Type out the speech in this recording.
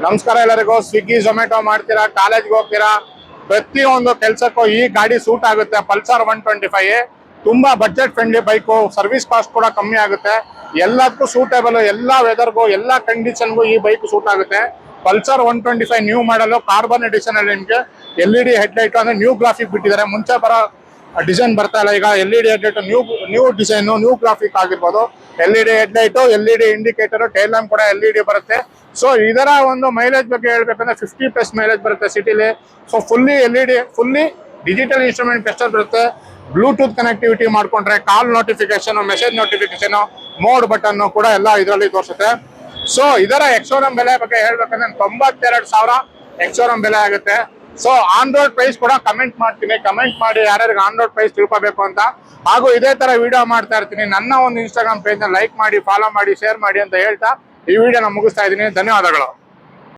ನಮಸ್ಕಾರ ಎಲ್ಲರಿಗೂ. ಸ್ವಿಗ್ಗಿ ಝೊಮ್ಯಾಟೊ ಮಾಡ್ತೀರಾ, ಕಾಲೇಜ್ಗೆ ಹೋಗ್ತೀರಾ, ಪ್ರತಿಯೊಂದು ಕೆಲಸಕ್ಕೂ ಈ ಗಾಡಿ ಸೂಟ್ ಆಗುತ್ತೆ. ಪಲ್ಸರ್ 125 ತುಂಬಾ budget friendly bike, service cost ಕೂಡ ಕಮ್ಮಿ ಆಗುತ್ತೆ, ಎಲ್ಲದಕ್ಕೂ ಸೂಟೇಬಲ್, ಎಲ್ಲ ವೆದರ್ಗೂ ಎಲ್ಲ ಕಂಡೀಷನ್ಗೂ ಈ ಬೈಕ್ ಸೂಟ್ ಆಗುತ್ತೆ. ಪಲ್ಸರ್ 125 ನ್ಯೂ ಮಾಡಲು ಕಾರ್ಬನ್ ಎಡಿಷನ್ ಅಲ್ಲಿ ನಿಮಗೆ LED ಹೆಡ್ಲೈಟ್ ಅಂದ್ರೆ ನ್ಯೂ ಗ್ರಾಫಿಕ್ ಬಿಟ್ಟಿದ್ದಾರೆ. ಮುಂಚೆ ಬರೋ ಡಿಸೈನ್ ಬರ್ತಾ ಇಲ್ಲ, ಈಗ LED headlight new design, new graphic ಆಗಿರ್ಬೋದು. LED headlight, LED indicator, tail lamp ಕೂಡ LED ಬರುತ್ತೆ. ಸೊ ಇದರ ಒಂದು ಮೈಲೇಜ್ ಬಗ್ಗೆ ಹೇಳ್ಬೇಕಂದ್ರೆ 50+ ಮೈಲೇಜ್ ಬರುತ್ತೆ ಸಿಟಿಲಿ. So fully LED, fully digital instrument cluster ಬರುತ್ತೆ. ಬ್ಲೂಟೂತ್ ಕನೆಕ್ಟಿವಿಟಿ ಮಾಡ್ಕೊಂಡ್ರೆ call notification, message notification, mode button ಕೂಡ ಎಲ್ಲ ಇದರಲ್ಲಿ ತೋರಿಸುತ್ತೆ. ಸೊ ಇದರ ಎಕ್ಸೋರೂಮ್ ಬೆಲೆ ಬಗ್ಗೆ ಹೇಳ್ಬೇಕಂದ್ರೆ 92,000 ಎಕ್ಸೋರೂಮ್ ಬೆಲೆ ಆಗುತ್ತೆ. ಸೊ ಆನ್ ರೋಡ್ ಪ್ರೈಸ್ ಕೂಡ ಕಮೆಂಟ್ ಮಾಡ್ತೀನಿ, ಕಮೆಂಟ್ ಮಾಡಿ ಯಾರ್ಯಾರಿಗೆ ಆನ್ ರೋಡ್ ಪ್ರೈಸ್ ತಿಳ್ಕೊಬೇಕು ಅಂತ. ಹಾಗೂ ಇದೇ ತರ ವಿಡಿಯೋ ಮಾಡ್ತಾ ಇರ್ತೀನಿ. ನನ್ನ ಒಂದು ಇನ್ಸ್ಟಾಗ್ರಾಮ್ ಪೇಜ್ ನ ಲೈಕ್ ಮಾಡಿ, ಫಾಲೋ ಮಾಡಿ, ಶೇರ್ ಮಾಡಿ ಅಂತ ಹೇಳ್ತಾ ಈ ವಿಡಿಯೋನ ಮುಗಿಸ್ತಾ ಇದ್ದೀನಿ. ಧನ್ಯವಾದಗಳು.